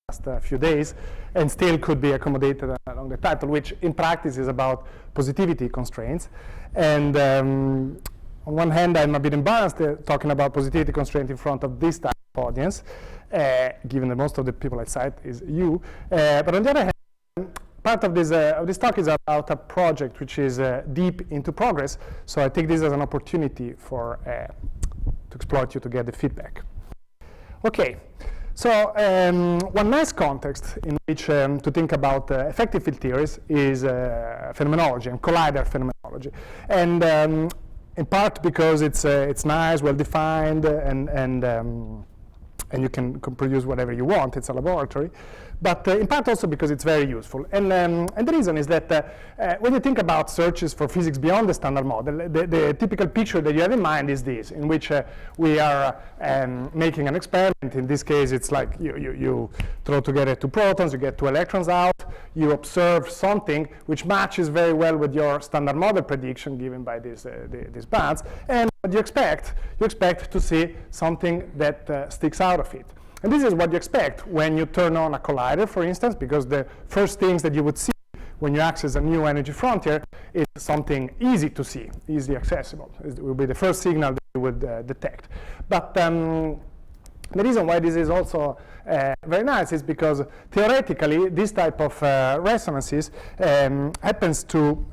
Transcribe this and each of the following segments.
just a few days, and still could be accommodated along the title, which in practice is about positivity constraints. And on one hand, I'm a bit embarrassed talking about positivity constraint in front of this type of audience, given that most of the people I cite is you. But on the other hand, part of this talk is about a project which is deep into progress. So I take this as an opportunity for to exploit you to get the feedback. Okay, so one nice context in which to think about effective field theories is phenomenology and collider phenomenology. And in part because it's nice, well-defined, and you can produce whatever you want. It's a laboratory. But in part also because it's very useful. And the reason is that when you think about searches for physics beyond the standard model, the typical picture that you have in mind is this, in which we are making an experiment. In this case, it's like you throw together two protons, you get two electrons out, you observe something which matches very well with your standard model prediction given by these bands. And what you expect to see something that sticks out of it. And this is what you expect when you turn on a collider, for instance, because the first things that you would see when you access a new energy frontier is something easy to see, easily accessible. It will be the first signal that you would detect. But the reason why this is also very nice is because theoretically this type of resonances happens to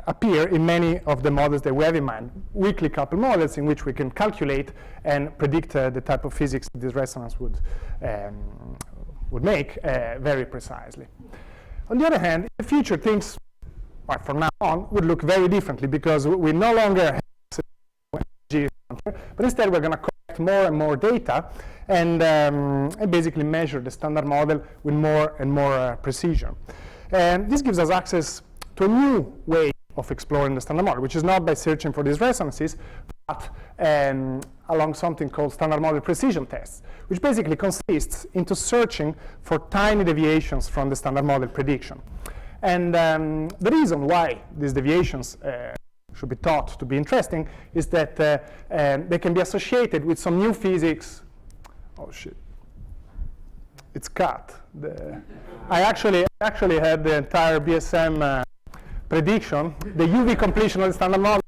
appear in many of the models that we have in mind, weakly coupled models in which we can calculate and predict the type of physics this resonance would make very precisely. On the other hand, in the future things, well, from now on, would look very differently because we no longer have energy, but instead we're going to collect more and more data and basically measure the standard model with more and more precision. And this gives us access to a new way of exploring the standard model, which is not by searching for these resonances, but along something called standard model precision tests, which basically consists into searching for tiny deviations from the standard model prediction. And the reason why these deviations should be thought to be interesting is that they can be associated with some new physics. Oh shit, it's cut. I actually had the entire BSM prediction, the UV completion of the standard model.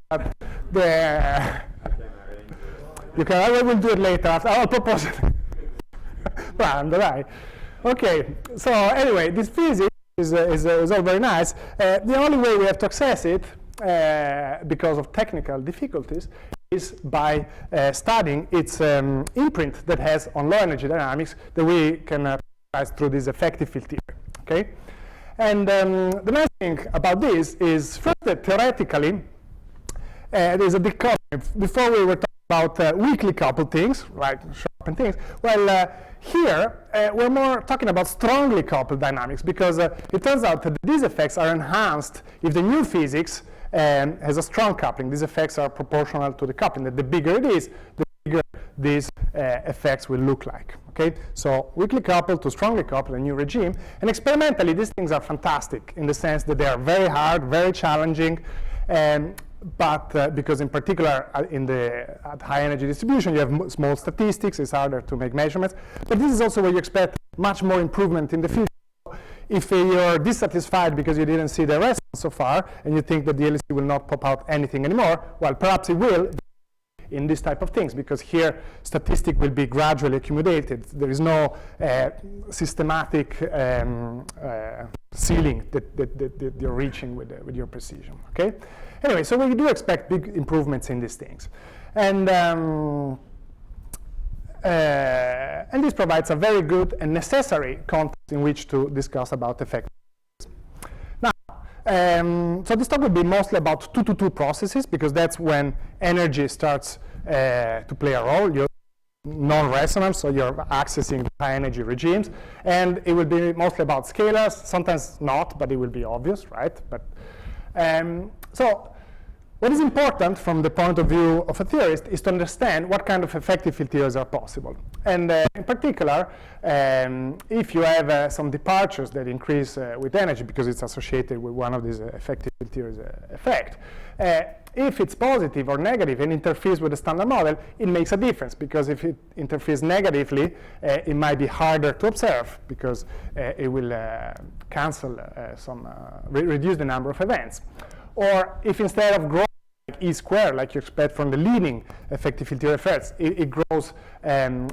I will do it later. I'll propose it. Right. Okay. So anyway, this physics is all very nice. The only way we have to access it, because of technical difficulties, is by studying its imprint that has on low energy dynamics that we can analyze through this effective field theory. Okay. And the nice thing about this is first that theoretically there's a dichotomy. Before we were talking about weakly coupled things, right, sharpened things. Well, here we're more talking about strongly coupled dynamics because it turns out that these effects are enhanced if the new physics has a strong coupling. These effects are proportional to the coupling. That the bigger it is, the bigger these effects will look like. Okay, so weakly coupled to strongly coupled, a new regime. And experimentally, these things are fantastic in the sense that they are very hard, very challenging. But because in particular at high energy distribution you have small statistics, it's harder to make measurements. But this is also where you expect much more improvement in the future. If you're dissatisfied because you didn't see the resonance so far and you think that the LHC will not pop out anything anymore, well, perhaps it will in this type of things, because here statistic will be gradually accumulated. There is no systematic ceiling that you're reaching with your precision. Okay. Anyway, so we do expect big improvements in these things, and this provides a very good and necessary context in which to discuss about effectiveness. Now, so this talk will be mostly about 2-to-2 processes, because that's when energy starts to play a role. You're non-resonance, so you're accessing high energy regimes, and it will be mostly about scalars, sometimes not, but it will be obvious, right? But so What is important from the point of view of a theorist is to understand what kind of effective field theories are possible. And in particular, if you have some departures that increase with energy because it's associated with one of these effective field theories effect, if it's positive or negative and interferes with the standard model, it makes a difference, because if it interferes negatively, it might be harder to observe because it will cancel reduce the number of events. Or if instead of growing like E squared, like you expect from the leading effective field theory effects, it grows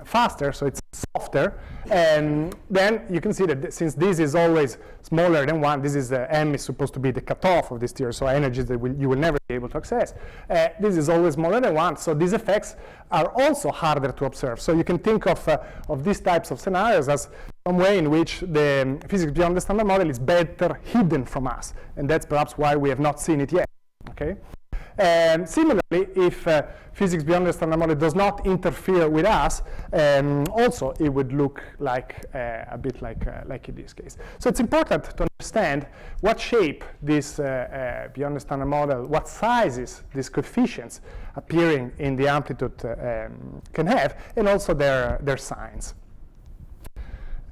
faster, so it's softer, and then you can see that since this is always smaller than 1, this is M is supposed to be the cutoff of this theory, so energies that you will never be able to access. This is always smaller than 1, so these effects are also harder to observe. So you can think of these types of scenarios as some way in which the physics beyond the standard model is better hidden from us, and that's perhaps why we have not seen it yet. Okay. Similarly, if physics beyond the standard model does not interfere with us, also it would look like a bit like in this case. So it's important to understand what shape this beyond the standard model, what sizes these coefficients appearing in the amplitude can have, and also their signs.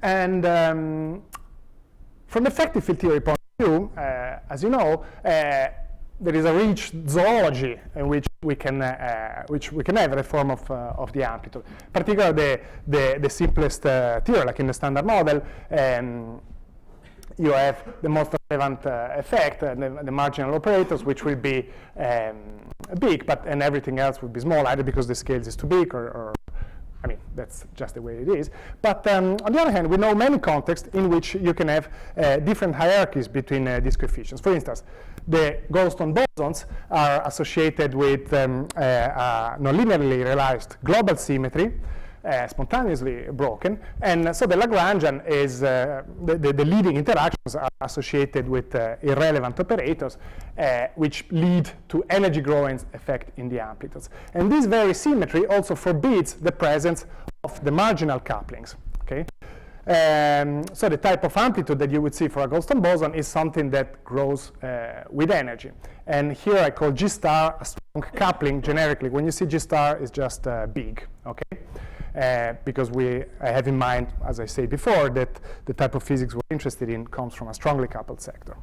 And from the effective field theory point of view, as you know, there is a rich zoology in which we can have a form of the amplitude. Particularly the simplest theory, like in the standard model, you have the most relevant effect, the marginal operators, which will be big, and everything else will be small, either because the scale is too big or I mean, that's just the way it is. But on the other hand, we know many contexts in which you can have different hierarchies between these coefficients. For instance, the Goldstone bosons are associated with non-linearly realized global symmetry, spontaneously broken, and so the Lagrangian is the leading interactions are associated with irrelevant operators, which lead to energy growing effect in the amplitudes. And this very symmetry also forbids the presence of the marginal couplings. Okay. So the type of amplitude that you would see for a Goldstone boson is something that grows with energy. And here I call G star a strong coupling generically. When you see G star, it's just big. Okay. Because I have in mind, as I said before, that the type of physics we're interested in comes from a strongly coupled sector.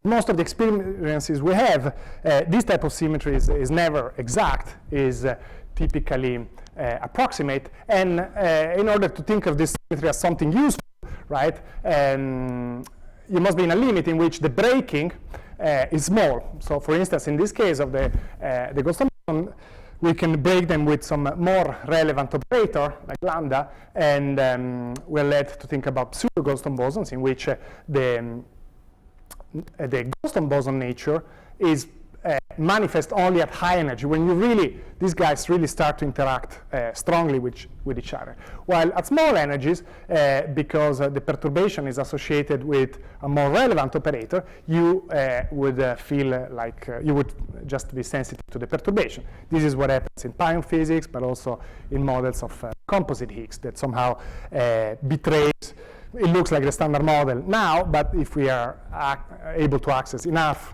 Most of the experiences we have, this type of symmetry is never exact, is typically approximate, and in order to think of this symmetry as something useful, right, you must be in a limit in which the breaking is small. So for instance, in this case of the Goldstone boson, we can break them with some more relevant operator, like lambda, and we're led to think about pseudo-Goldstone bosons in which the Goldstone boson nature is manifest only at high energy, when these guys really start to interact strongly with each other. While at small energies, because the perturbation is associated with a more relevant operator, you would feel like you would just be sensitive to the perturbation. This is what happens in pion physics, but also in models of composite Higgs that somehow betrays. It looks like the standard model now, but if we are able to access enough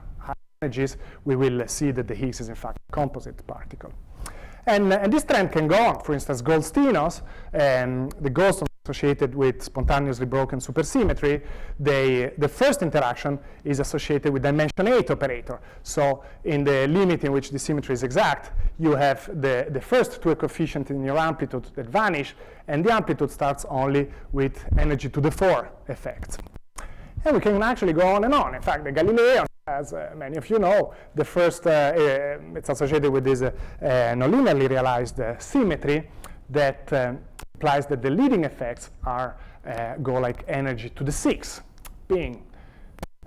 energies, we will see that the Higgs is in fact a composite particle. And this trend can go on. For instance, Goldstinos, the Goldstone associated with spontaneously broken supersymmetry, the first interaction is associated with dimension 8 operator. So in the limit in which the symmetry is exact, you have the first two coefficients in your amplitude that vanish, and the amplitude starts only with energy to the 4 effects. And we can actually go on and on. In fact, the Galilean, as many of you know, the first, it's associated with this non-linearly realized symmetry that implies that the leading effects go like energy to the 6, ping,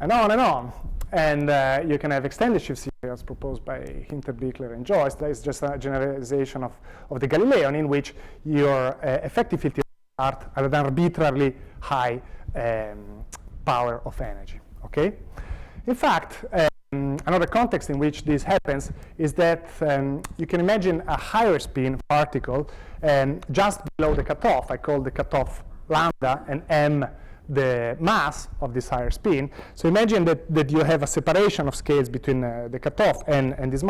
and on and on. And you can have extended shift scenarios proposed by Hinter, Bickler, and Joyce. That is just a generalization of the Galilean in which your effective field theory start at an arbitrarily high power of energy. Okay? In fact, another context in which this happens is that you can imagine a higher spin particle just below the cutoff. I call the cutoff lambda, and M the mass of this higher spin. So imagine that you have a separation of scales between the cutoff and this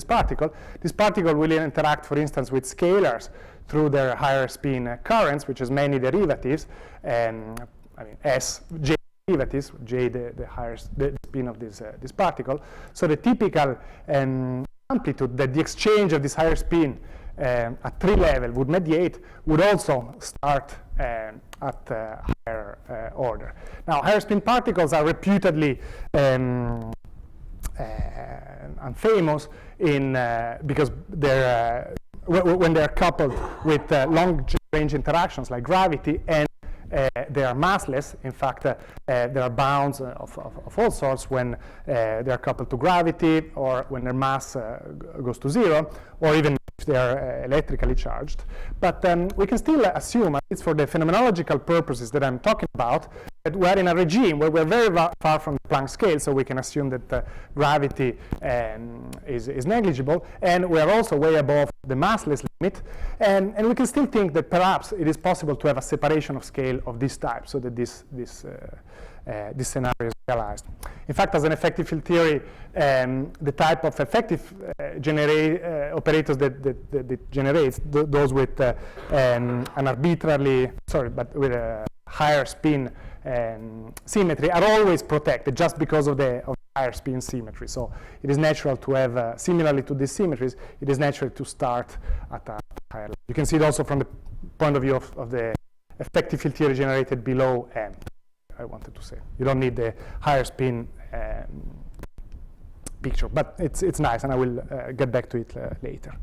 particle. This particle will interact, for instance, with scalars through their higher spin currents, which has many derivatives, and J derivatives, J the higher the spin of this particle. So the typical amplitude that the exchange of this higher spin at 3 level would mediate would also start at higher order. Now, higher spin particles are reputedly unfamous because they're when they're coupled with long-range interactions like gravity, and they are massless. In fact, there are bounds of all sorts when they are coupled to gravity, or when their mass goes to 0, or even if they are electrically charged. But we can still assume, at least for the phenomenological purposes that I'm talking about, that we are in a regime where we're very far from the Planck scale, so we can assume that gravity is negligible, and we are also way above the massless limit, and we can still think that perhaps it is possible to have a separation of scale of this type, so that this scenario is realized. In fact, as an effective field theory, the type of effective operators that it generates, those with an arbitrarily, with a higher spin symmetry, are always protected just because of the higher spin symmetry. So it is natural to have, similarly to these symmetries, it is natural to start at a higher level. You can see it also from the point of view of the effective field theory generated below M. I wanted to say. You don't need the higher spin picture, but it's nice, and I will get back to it later.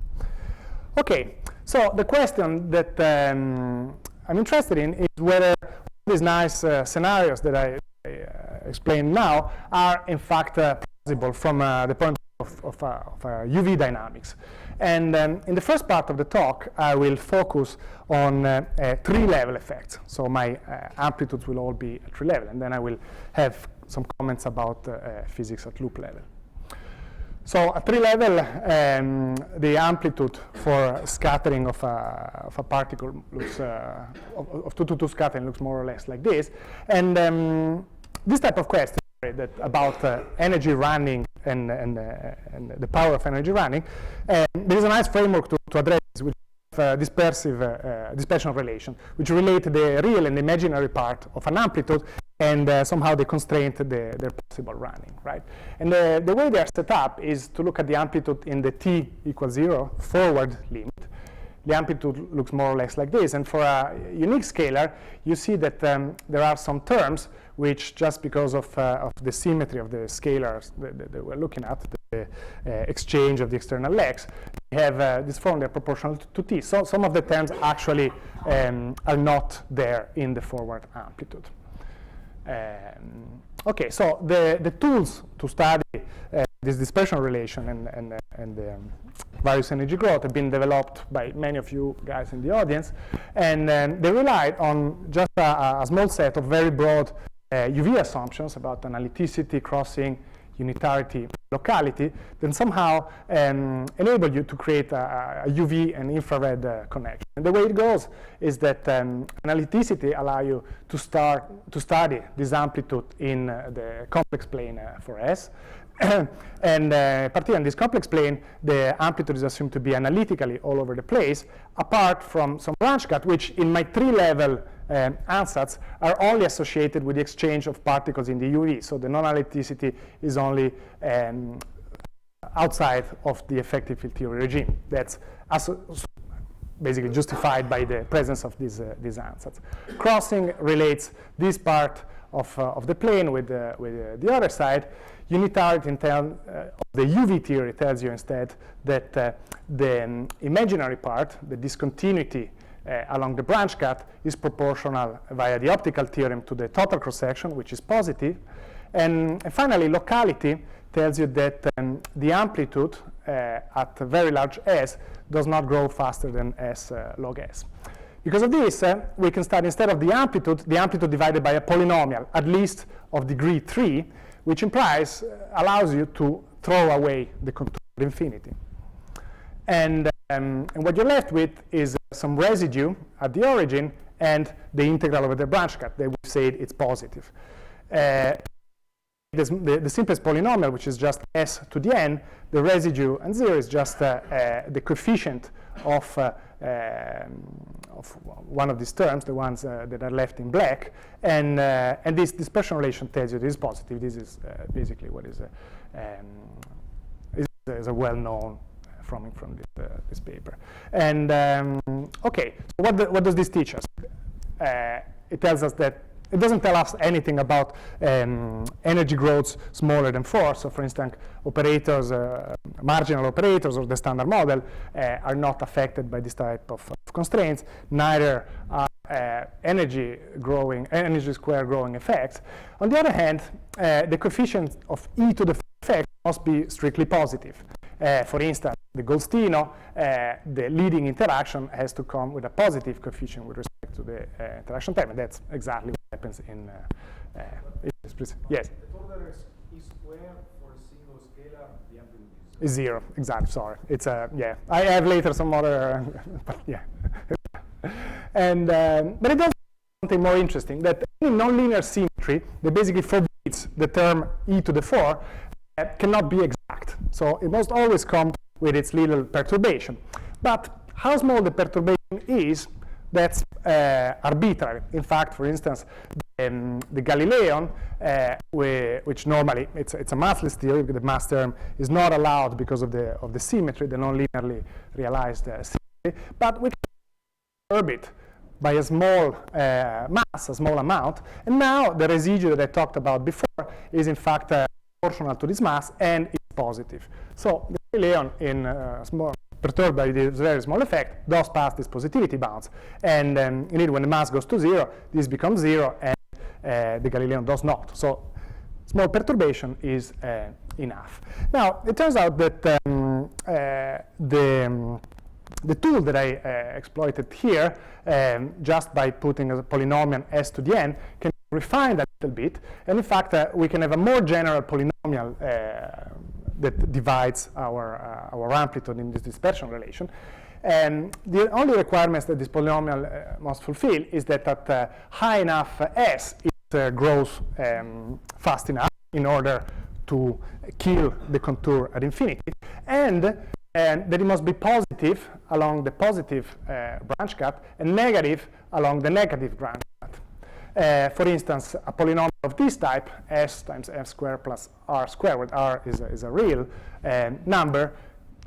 Okay, so the question that I'm interested in is whether these nice scenarios that I explained now are in fact plausible from the point of UV dynamics. And in the first part of the talk, I will focus on 3-level effects. So my amplitudes will all be at 3 level, and then I will have some comments about physics at loop level. So at 3 level, the amplitude for scattering of a particle looks, of 2 to 2 scattering looks more or less like this. And this type of question about energy running and the power of energy running, there is a nice framework to address this, which is dispersion relation, which relate the real and imaginary part of an amplitude, and somehow they constrain their possible running, right? And the way they are set up is to look at the amplitude in the t equals 0 forward limit. The amplitude looks more or less like this, and for a unique scalar, you see that there are some terms which, just because of the symmetry of the scalars that we're looking at, the exchange of the external legs, we have this form that are proportional to t. So some of the terms actually are not there in the forward amplitude. Okay, so the tools to study this dispersion relation and various energy growth have been developed by many of you guys in the audience, and they relied on just a small set of very broad UV assumptions about analyticity, crossing, unitarity, locality, then somehow enable you to create a UV and infrared connection. And the way it goes is that analyticity allow you to study this amplitude in the complex plane for S. And particularly in this complex plane, the amplitude is assumed to be analytically all over the place, apart from some branch cut, which in my 3-level ansatz are only associated with the exchange of particles in the UV. So the non-analyticity is only outside of the effective field theory regime. That's basically justified by the presence of these ansatz. Crossing relates this part of the plane with the other side. Unitarity of the UV theory tells you instead that the imaginary part, the discontinuity along the branch cut, is proportional via the optical theorem to the total cross-section, which is positive. And finally, locality tells you that the amplitude at a very large S does not grow faster than S log S. Because of this, we can study, instead of the amplitude divided by a polynomial, at least of degree 3, which allows you to throw away the contour of infinity. And what you're left with is some residue at the origin and the integral over the branch cut, that we said it's positive. The simplest polynomial, which is just s to the n, the residue and 0 is just the coefficient of one of these terms, the ones that are left in black, and this dispersion relation tells you this is positive. This is basically what is a well-known from this paper. And okay, so what does this teach us? It tells us that it doesn't tell us anything about energy growths smaller than 4. So, for instance, operators, marginal operators or the standard model are not affected by this type of constraints. Neither are energy square growing effects. On the other hand, the coefficient of e to the effect must be strictly positive. For instance, the Goldstino, the leading interaction has to come with a positive coefficient with respect to the interaction term, and that's exactly what happens in yes? The order is e squared for a single scalar, the amplitude is 0, exactly, sorry. It's yeah, I have later some other, but yeah. And, but it does something more interesting, that any nonlinear symmetry that basically forbids the term e to the 4 cannot be exact. So it must always come with its little perturbation. But how small the perturbation is, that's arbitrary. In fact, for instance, the Galilean, which normally it's a massless theory, the mass term is not allowed because of the symmetry, the non-linearly realized symmetry, but we can perturb it by a small mass, a small amount, and now the residue that I talked about before is in fact proportional to this mass and is positive. So the Galilean in perturbed by this very small effect does pass this positivity bounds, and indeed when the mass goes to 0, this becomes 0, and the Galilean does not. So small perturbation is enough. Now it turns out that the tool that I exploited here, just by putting a polynomial s to the n, can be refined a little bit, and in fact we can have a more general polynomial that divides our amplitude in this dispersion relation. And the only requirements that this polynomial must fulfill is that at high enough s, it grows fast enough in order to kill the contour at infinity, and that it must be positive along the positive branch cut and negative along the negative branch cut. For instance, a polynomial of this type, s times f squared plus r squared, where r is a real number,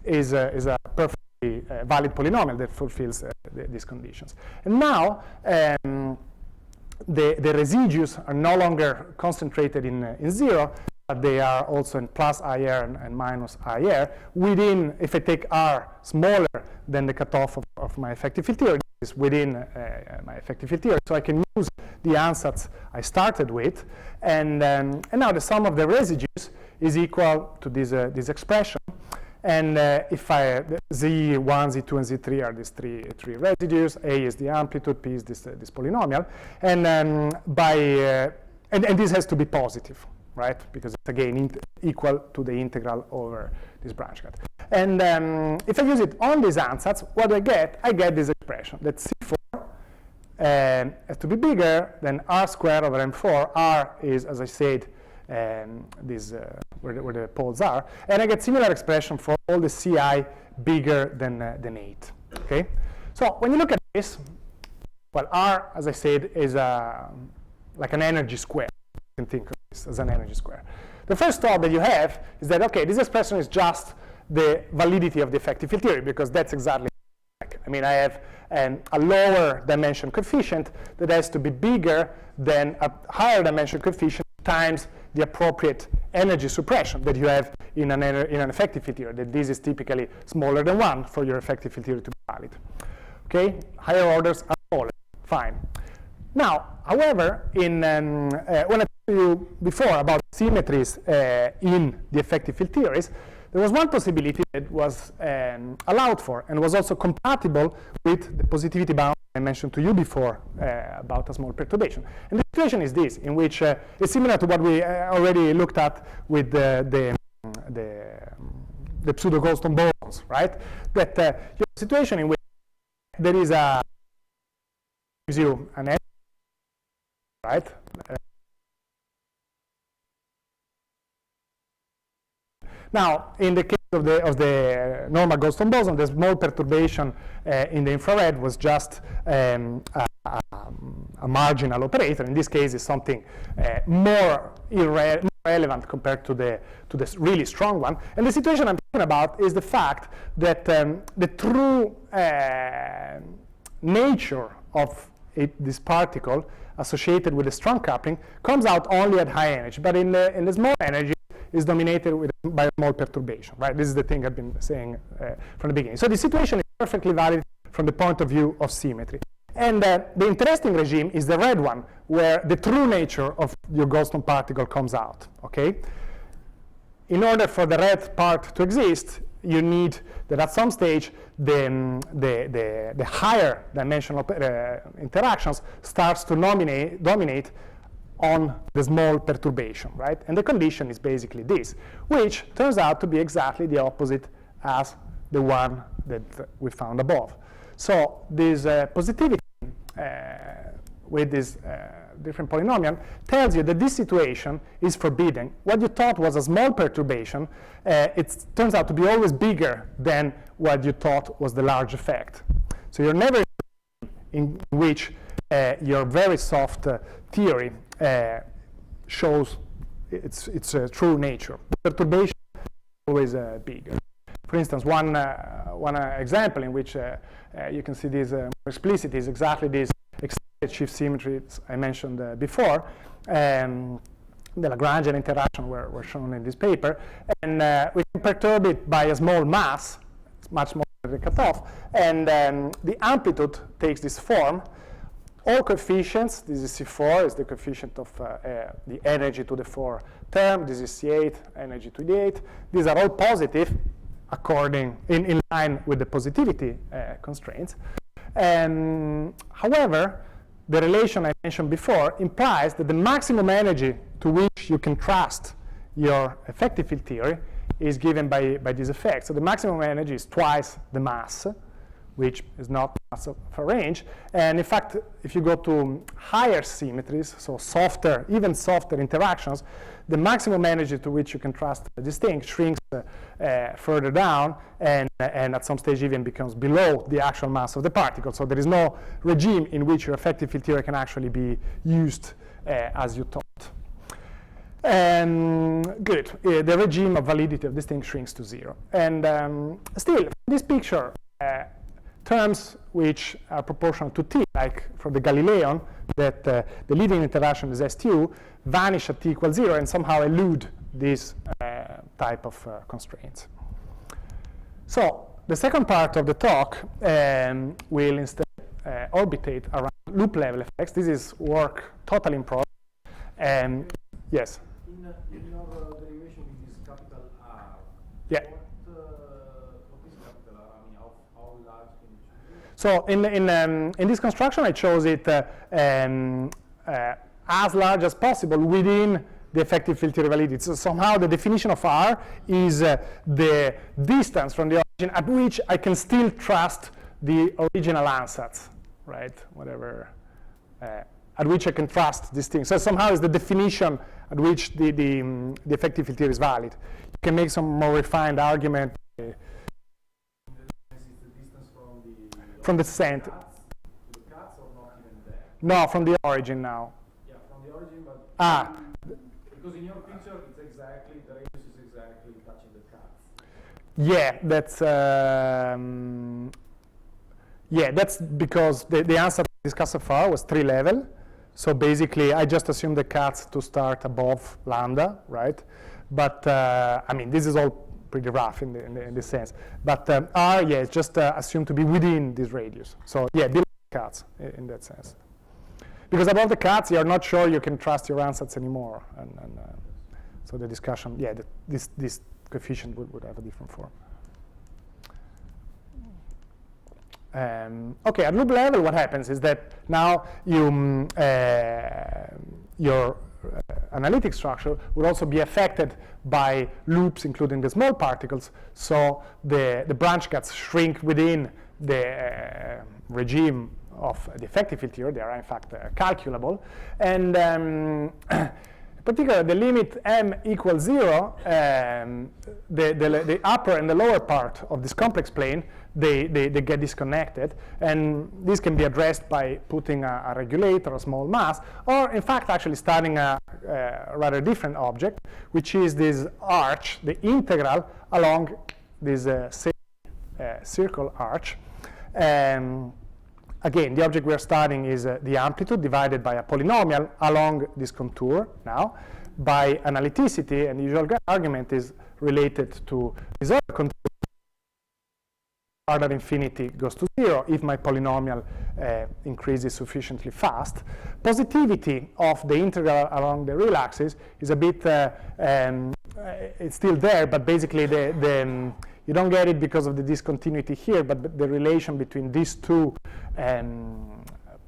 is a perfectly valid polynomial that fulfills these conditions. And now the residues are no longer concentrated in 0, but they are also in plus IR and minus IR within, if I take R smaller than the cutoff of my effective field theory, is within my effective field theory. So I can use the ansatz I started with, and now the sum of the residues is equal to this expression. And if the Z1, Z2, and Z3 are these three residues, A is the amplitude, P is this polynomial, and and this has to be positive, right? Because it's again equal to the integral over this branch cut. And if I use it on these ansatz, what do I get? I get this expression that C4 has to be bigger than R squared over M4. R is, as I said, where the poles are, and I get similar expression for all the CI bigger than 8. Okay, so when you look at this, well, R, as I said, is like an energy square. You can think of this as an energy square. The first thought that you have is that, okay, this expression is just the validity of the effective field theory, because that's exactly like, I mean, I have a lower dimension coefficient that has to be bigger than a higher dimension coefficient times the appropriate energy suppression that you have in an effective field theory, that this is typically smaller than 1 for your effective field theory to be valid. Okay, higher orders are smaller, fine. Now, however, when I told you before about symmetries in the effective field theories, there was one possibility that was allowed for and was also compatible with the positivity bound I mentioned to you before about a small perturbation. And the situation is this, in which it's similar to what we already looked at with the pseudo-Goldstone bosons, right? That you have a situation in which there is a gives you an energy, right? Now, in the case of the normal Goldstone boson, the small perturbation in the infrared was just a marginal operator. In this case, it's something more irrelevant compared to the really strong one. And the situation I'm talking about is the fact that the true nature of this particle associated with a strong coupling comes out only at high energy, but in the small energy is dominated by a small perturbation, right? This is the thing I've been saying from the beginning. So the situation is perfectly valid from the point of view of symmetry. And the interesting regime is the red one, where the true nature of your Goldstone particle comes out, okay? In order for the red part to exist, you need that at some stage the higher dimensional interactions starts to dominate on the small perturbation, right? And the condition is basically this, which turns out to be exactly the opposite as the one that we found above. So this positivity with this different polynomial tells you that this situation is forbidden. What you thought was a small perturbation, it turns out to be always bigger than what you thought was the large effect. So you're never in which your very soft theory shows its true nature. Perturbation is always bigger. For instance, one example in which you can see this more explicit is exactly this extended shift symmetries I mentioned before. The Lagrangian interaction were shown in this paper, and we can perturb it by a small mass. It's much more than the cutoff, and the amplitude takes this form. All coefficients, this is C4, is the coefficient of the energy to the 4 term. This is C8, energy to the 8. These are all positive, according in line with the positivity constraints. However, the relation I mentioned before implies that the maximum energy to which you can trust your effective field theory is given by this effect. So the maximum energy is twice the mass, which is not mass of a range. And in fact, if you go to higher symmetries, so softer, even softer interactions, the maximum energy to which you can trust this thing shrinks further down, and at some stage even becomes below the actual mass of the particle. So there is no regime in which your effective field theory can actually be used as you thought. Good. The regime of validity of this thing shrinks to 0. And still, this picture, terms which are proportional to t, like for the Galilean, that the leading interaction is S2, vanish at t equals 0 and somehow elude this type of constraints. So the second part of the talk will instead orbitate around loop level effects. This is work totally in progress. Yes? In your derivation with this capital R, yeah. What is capital R? I mean, how large can you choose it? So in this construction, I chose it as large as possible within the effective field theory validity. So somehow the definition of R is the distance from the origin at which I can still trust the original ansatz, right? Whatever, at which I can trust this thing. So somehow it's the definition at which the effective field theory is valid. You can make some more refined argument. From the center. To the cuts or not even there? No, from the origin now. Yeah, from the origin, but because in your picture it's exactly, the radius is exactly touching the cuts. Yeah, that's because the answer discussed so far was 3 level. So basically, I just assumed the cuts to start above lambda, right? But I mean, this is all pretty rough in this sense. But R, yeah, it's just assumed to be within this radius. So yeah, below the cuts in that sense. Because above the cuts, you're not sure you can trust your ansatz anymore. And so the discussion, yeah, this coefficient would have a different form. Okay, at loop level, what happens is that now your analytic structure would also be affected by loops, including the small particles. So the branch cuts shrink within the regime of the effective field theory. They are in fact calculable, and particularly the limit m equals 0, the upper and the lower part of this complex plane, they get disconnected, and this can be addressed by putting a regulator, a small mass, or in fact actually studying a rather different object, which is this arch, the integral along this circle arch. Again, the object we're studying is the amplitude divided by a polynomial along this contour now by analyticity, and the usual argument is related to this other contour r at infinity goes to 0 if my polynomial increases sufficiently fast. Positivity of the integral along the real axis is a bit, it's still there, but basically you don't get it because of the discontinuity here, but the relation between these two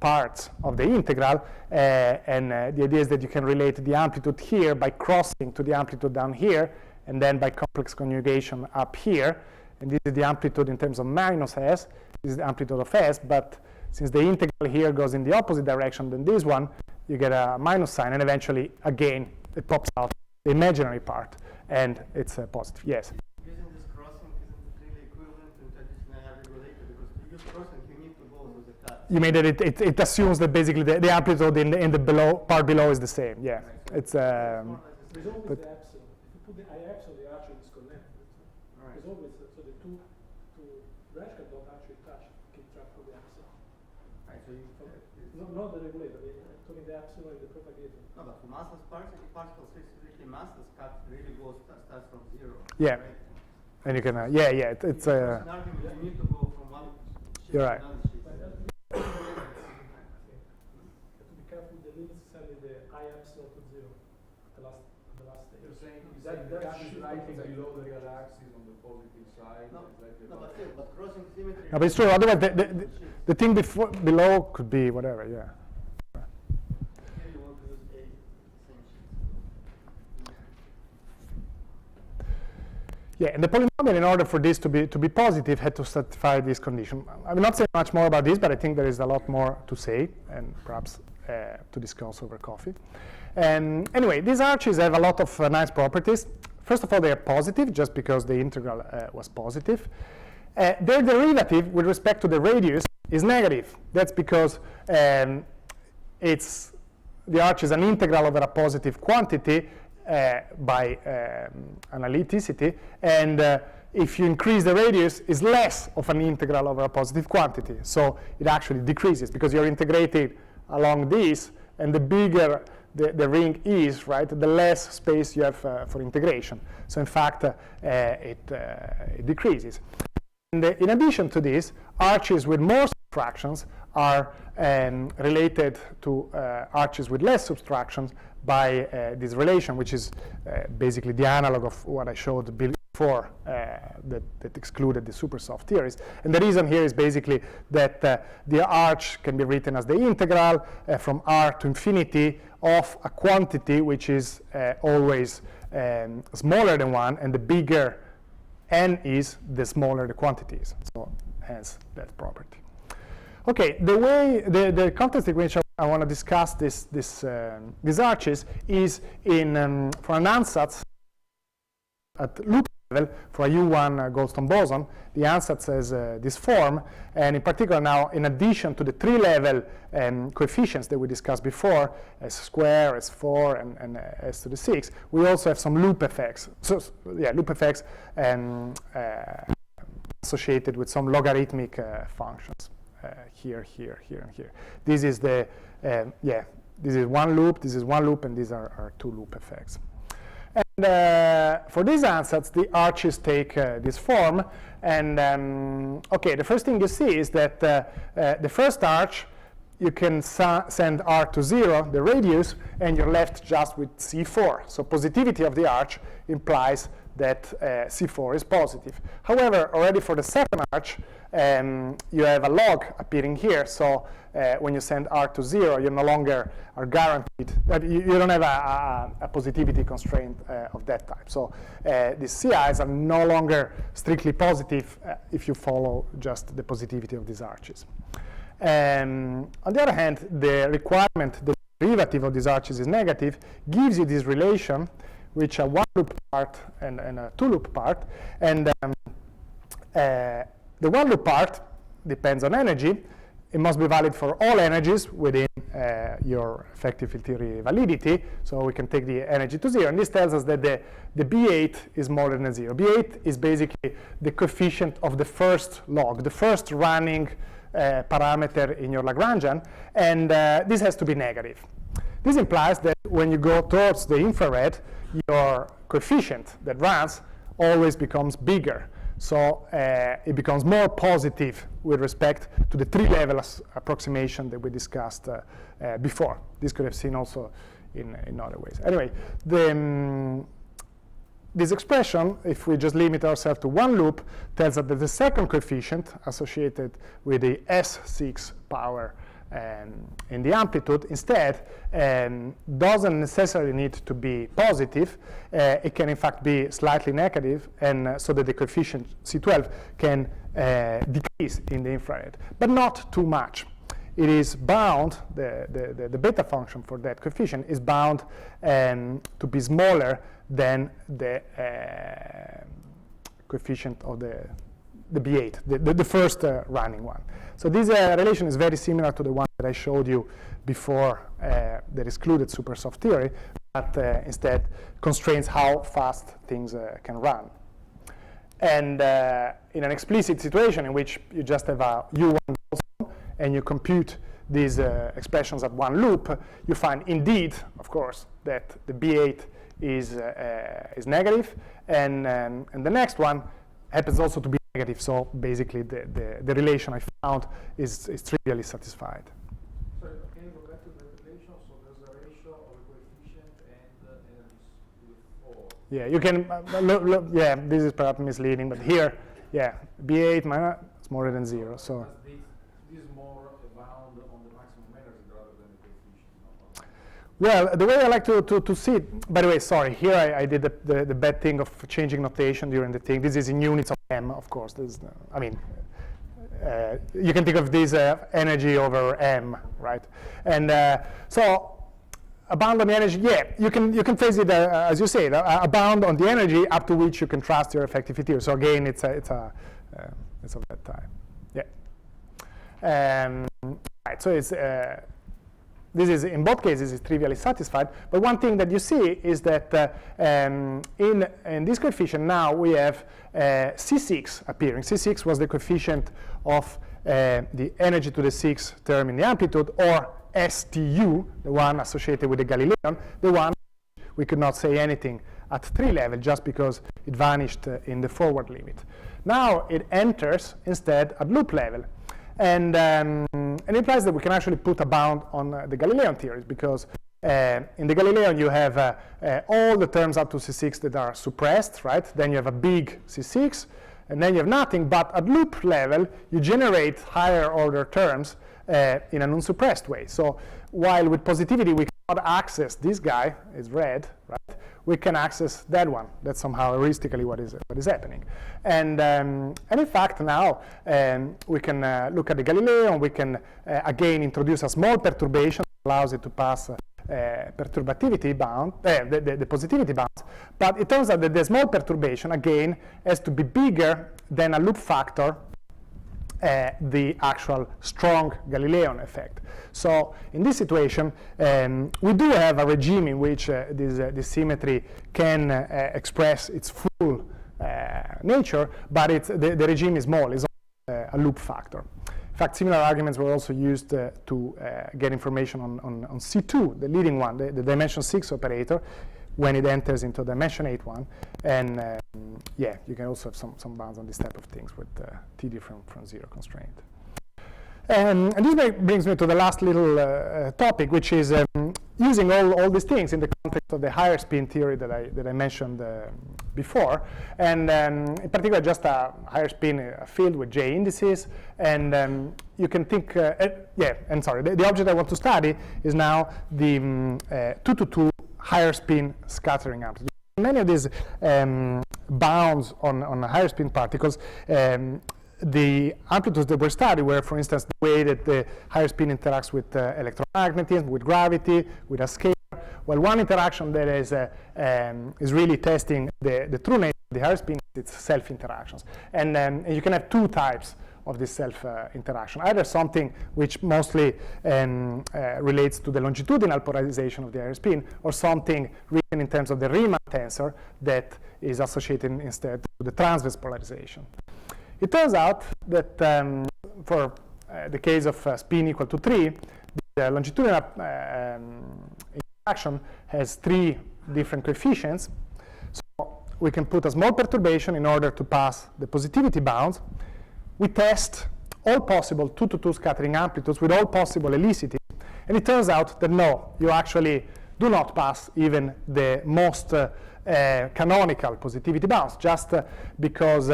parts of the integral, and the idea is that you can relate the amplitude here by crossing to the amplitude down here, and then by complex conjugation up here, and this is the amplitude in terms of minus s, this is the amplitude of s, but since the integral here goes in the opposite direction than this one, you get a minus sign, and eventually, again, it pops out the imaginary part, and it's positive. Yes? Using this crossing, isn't it really equivalent to traditional regulator? Because to use crossing, you need to go to the cut. You mean that it assumes that basically the amplitude in the part below is the same, yeah. It's There's always the epsilon. If you put the I epsilon, they actually disconnect. Right. There's always, so the two branch can don't actually keep track of the epsilon. Right, so you, Not the regulator, talking the epsilon and the propagator. no, but for massless particles, specifically massless cut really starts from 0. Yeah. Right? And you can, it's An argument, you need to go from one sheet You're to right. another sheet. You have to be careful with the limits sending the I epsilon to 0 at the last stage. You're saying That the gap is should slightly compensate. below the real axis on the positive side. No, slightly no, above. but still, but crossing symmetry. No, but it's true. Otherwise, the thing below could be whatever, yeah. Here you want to use a same sheet. Yeah, and the polynomial, in order for this to be positive, had to satisfy this condition. I will not say much more about this, but I think there is a lot more to say, and perhaps to discuss over coffee. Anyway, these arches have a lot of nice properties. First of all, they are positive, just because the integral was positive. Their derivative with respect to the radius is negative. That's because the arch is an integral over a positive quantity by analyticity, and if you increase the radius, is less of an integral over a positive quantity. So it actually decreases because you're integrating along this, and the bigger the ring is, right, the less space you have for integration. So in fact, it decreases. And in addition to this, arches with more subtractions are related to arches with less subtractions by this relation, which is basically the analog of what I showed before that excluded the super soft theories. And the reason here is basically that the arch can be written as the integral from r to infinity of a quantity which is always smaller than 1, and the bigger n is, the smaller the quantity is. So hence that property. Okay, the context in which I want to discuss these arches is in for an ansatz at loop level for a U1 Goldstone boson. The ansatz has this form, and in particular now, in addition to the 3-level coefficients that we discussed before, s square, s4, and s to the 6, we also have some loop effects. So yeah, loop effects associated with some logarithmic functions. Here, here, here, and here. This is the, this is one loop, this is one loop, and these are 2 loop effects. And for these ansatz, the arches take this form. And okay, the first thing you see is that the first arch, you can send r to 0, the radius, and you're left just with C4. So positivity of the arch implies that C4 is positive. However, already for the second arch, you have a log appearing here. So when you send r to 0, you no longer are guaranteed that you don't have a positivity constraint of that type. So these CIs are no longer strictly positive if you follow just the positivity of these arches. On the other hand, the requirement, the derivative of these arches is negative, gives you this relation, which a one-loop part and a two-loop part. And the one-loop part depends on energy. It must be valid for all energies within your effective field theory validity. So we can take the energy to 0. And this tells us that the B8 is smaller than 0. B8 is basically the coefficient of the first log, the first running parameter in your Lagrangian. And this has to be negative. This implies that when you go towards the infrared, your coefficient that runs always becomes bigger. So it becomes more positive with respect to the three-level approximation that we discussed before. This could have seen also in other ways. Anyway, this expression, if we just limit ourselves to one loop, tells us that the second coefficient associated with the S6 power in the amplitude instead doesn't necessarily need to be positive. It can in fact be slightly negative, and so that the coefficient C12 can decrease in the infrared, but not too much. It is bound, the beta function for that coefficient is bound to be smaller than the coefficient of the B8, the first running one. So this relation is very similar to the one that I showed you before that excluded super soft theory, but instead constrains how fast things can run. And in an explicit situation in which you just have a U1 boson and you compute these expressions at one loop, you find indeed, of course, that the B8 is negative, and the next one happens also to be negative. So basically, the relation I found is trivially satisfied. So can you go back to the relation? So there's a ratio of a coefficient and energies with 4. Yeah, you can look, yeah, this is perhaps misleading, but here, yeah, B8 minus smaller than 0. So this is more bound on the maximum energy rather than the coefficient. No? well, the way I like to see it, by the way, sorry, here I did the bad thing of changing notation during the thing. This is in units of m, of course. I mean, you can think of this energy over m, right? And so a bound on the energy, yeah, you can phrase it as you say, a bound on the energy up to which you can trust your effective field theory. So again, it's of that type. Yeah. Right. So it's this is in both cases is trivially satisfied. But one thing that you see is that in this coefficient now we have C6 appearing. C6 was the coefficient of the energy to the 6th term in the amplitude, or STU, the one associated with the Galilean, the one we could not say anything at 3 level just because it vanished in the forward limit. Now it enters instead at loop level. And it implies that we can actually put a bound on the Galilean theories, because in the Galilean you have all the terms up to C6 that are suppressed, right? Then you have a big C6, and then you have nothing. But at loop level, you generate higher order terms in an unsuppressed way. So while with positivity we cannot access this guy, is red, right? We can access that one. That's somehow heuristically what is happening. And in fact now we can look at the Galilean. We can again introduce a small perturbation that allows it to pass perturbativity bound, the positivity bounds. But it turns out that the small perturbation again has to be bigger than a loop factor, the actual strong Galilean effect. So in this situation, we do have a regime in which this symmetry can express its full nature, but the regime is small, it's a loop factor. In fact, similar arguments were also used to get information on C2, the leading one, the dimension 6 operator, when it enters into dimension 8 one. And yeah, you can also have some bounds on this type of things with t different from 0 constraint. And this brings me to the last little topic, which is using all these things in the context of the higher spin theory that I mentioned before, and in particular just a higher spin field with J indices. And you can think, the object I want to study is now the 2-to-2 higher spin scattering amplitude. Many of these bounds on higher spin particles the amplitudes that were studied were, for instance, the way that the higher spin interacts with electromagnetism, with gravity, with a scalar. Well, one interaction that is really testing the true nature of the higher spin is its self-interactions. And you can have two types of this self-interaction. Either something which mostly relates to the longitudinal polarization of the higher spin, or something written in terms of the Riemann tensor that is associated instead to the transverse polarization. It turns out that for the case of spin equal to 3, the longitudinal interaction has 3 different coefficients. So we can put a small perturbation in order to pass the positivity bounds. We test all possible 2-to-2 scattering amplitudes with all possible helicity, and it turns out that no, you actually do not pass even the most canonical positivity bounds, just because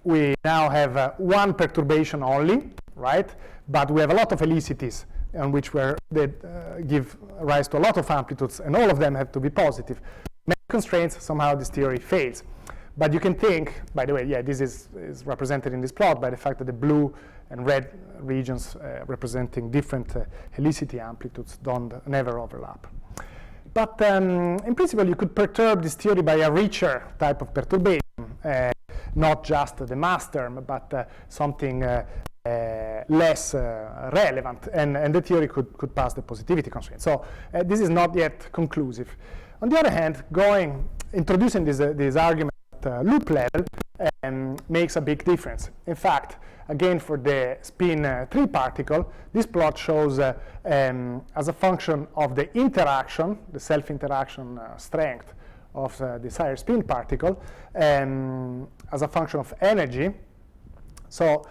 we now have one perturbation only, right? But we have a lot of helicities on which that give rise to a lot of amplitudes, and all of them have to be positive. Many constraints, somehow this theory fails. But you can think, by the way, yeah, this is represented in this plot by the fact that the blue and red regions representing different helicity amplitudes never overlap. But in principle, you could perturb this theory by a richer type of perturbation, not just the mass term, but something less relevant, and the theory could pass the positivity constraint. So this is not yet conclusive. On the other hand, introducing this argument at loop level makes a big difference. In fact, again, for the spin 3 particle, this plot shows as a function of the interaction, the self-interaction strength of this higher spin particle, as a function of energy. So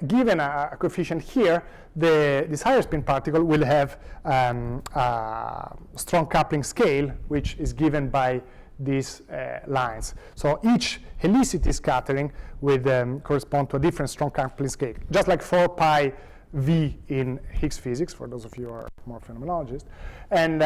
given a coefficient here, this higher spin particle will have a strong coupling scale, which is given by these lines. So each helicity scattering would correspond to a different strong coupling scale, just like 4 pi v in Higgs physics, for those of you who are more phenomenologists. And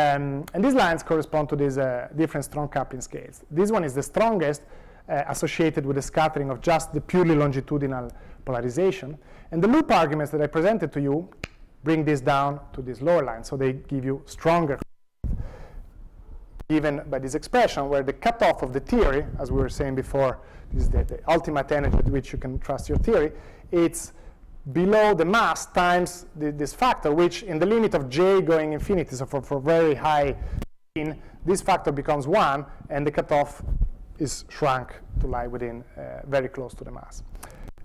these lines correspond to these different strong coupling scales. This one is the strongest, associated with the scattering of just the purely longitudinal polarization. And the loop arguments that I presented to you bring this down to this lower line, so they give you stronger, given by this expression where the cutoff of the theory, as we were saying before, is the ultimate energy at which you can trust your theory. It's below the mass times this factor, which in the limit of j going infinity, so for very high spin, this factor becomes 1, and the cutoff is shrunk to lie within very close to the mass.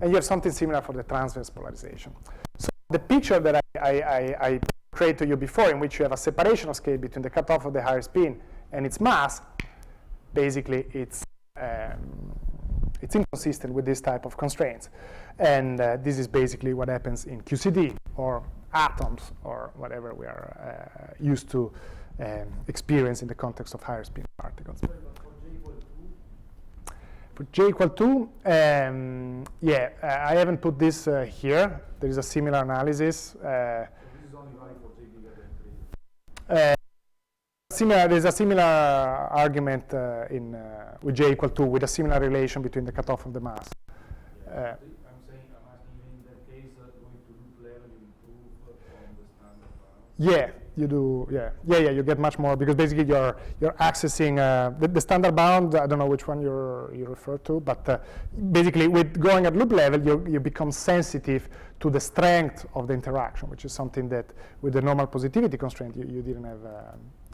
And you have something similar for the transverse polarization. So the picture that I created to you before, in which you have a separation of scale between the cutoff of the higher spin and its mass, basically it's inconsistent with this type of constraints. And this is basically what happens in QCD, or atoms, or whatever we are used to experience in the context of higher spin particles. For j equal 2, yeah, I haven't put this here. There is a similar analysis. This is only valid for j bigger than 3. There's a similar argument with j equal 2, with a similar relation between the cutoff and the mass. I'm asking in that case, going to loop level, you improve on the standard bound. Yeah, you do. Yeah. You get much more, because basically you're accessing the standard bound. I don't know which one you refer to, but basically with going at loop level, you become sensitive to the strength of the interaction, which is something that with the normal positivity constraint you didn't have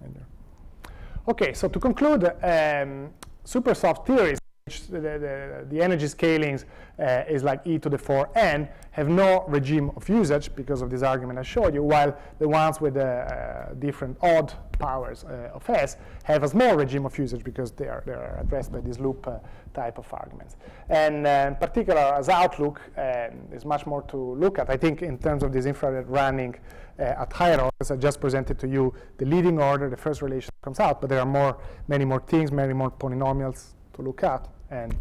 in there. Okay, so to conclude, super soft theories, which the energy scalings is like e to the 4n, have no regime of usage because of this argument I showed you, while the ones with different odd powers of s have a small regime of usage because they are addressed by this loop type of arguments. And in particular, as outlook, there's much more to look at. I think in terms of this infrared running at higher orders, I just presented to you the leading order, the first relation comes out, but there are many more things, many more polynomials to look at. And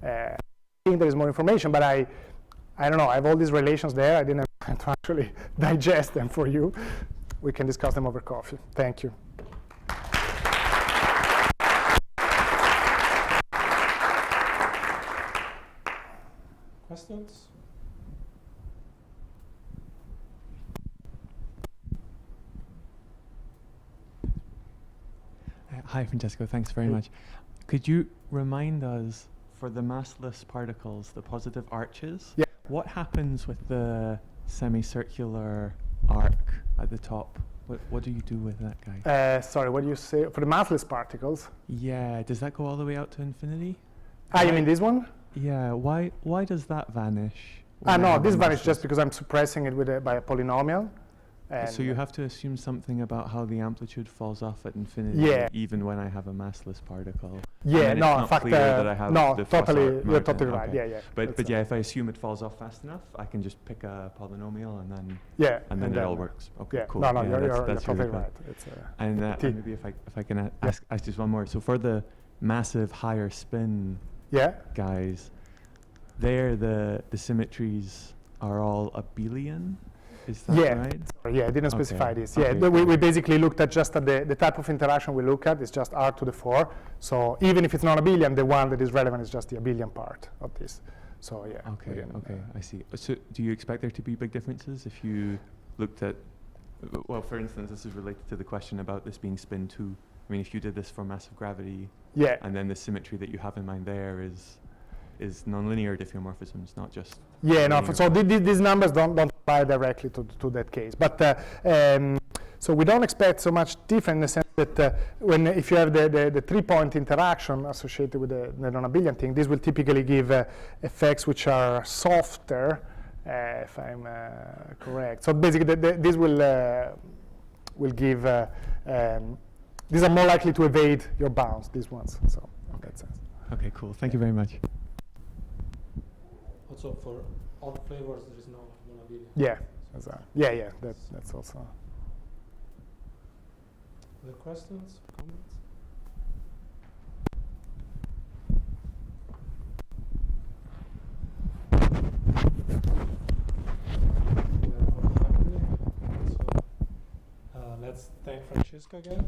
I think there is more information, but I don't know, I have all these relations there. I didn't have time to actually digest them for you. We can discuss them over coffee. Thank you. Questions? questions? Hi, Francesco. Thanks very much. Could you remind us, for the massless particles, the positive arches, Yeah. what happens with the semicircular arc at the top? What do you do with that guy? Sorry, what do you say? For the massless particles? Yeah, does that go all the way out to infinity? Ah, you Why- mean this one? Yeah, why does that vanish? Ah, when I no, have this a vanished just massless- because I'm suppressing it with by a polynomial. So you have to assume something about how the amplitude falls off at infinity, Yeah. even when I have a massless particle. Yeah, then it's no, in not fact, clear that I have no, the totally, Fossart you're mountain. totally right. Okay. Yeah, yeah. But that's, yeah, if I assume it falls off fast enough, I can just pick a polynomial and then yeah, it all works. Okay, Yeah, cool. no, no, Yeah, you're that's totally really cool. right. It's And T. maybe if I can ask just one more. So for the massive higher spin yeah, guys, there the symmetries are all abelian. Is that Yeah. right? sorry, yeah, I didn't specify Okay, this. Yeah, okay, we cool. basically looked at just at the type of interaction we look at is just r to the 4. So even if it's not abelian, the one that is relevant is just the abelian part of this. So yeah. we Okay, can, okay, I see. So do you expect there to be big differences if you looked at, well, for instance, this is related to the question about this being spin 2. I mean, if you did this for massive gravity, Yeah. and then the symmetry that you have in mind there is nonlinear diffeomorphisms, not just Yeah, no. linear. So these numbers don't apply directly to that case. But so we don't expect so much difference in the sense that if you have the 3-point interaction associated with the non-abelian thing, this will typically give effects which are softer, if I'm correct. So basically, this will give these are more likely to evade your bounds. These ones. So in that sense. Okay, cool. Thank you very much. Also, for all the flavors, there is no abelian. Yeah. Yeah. That's also. Other questions, comments? Let's thank Francesco again.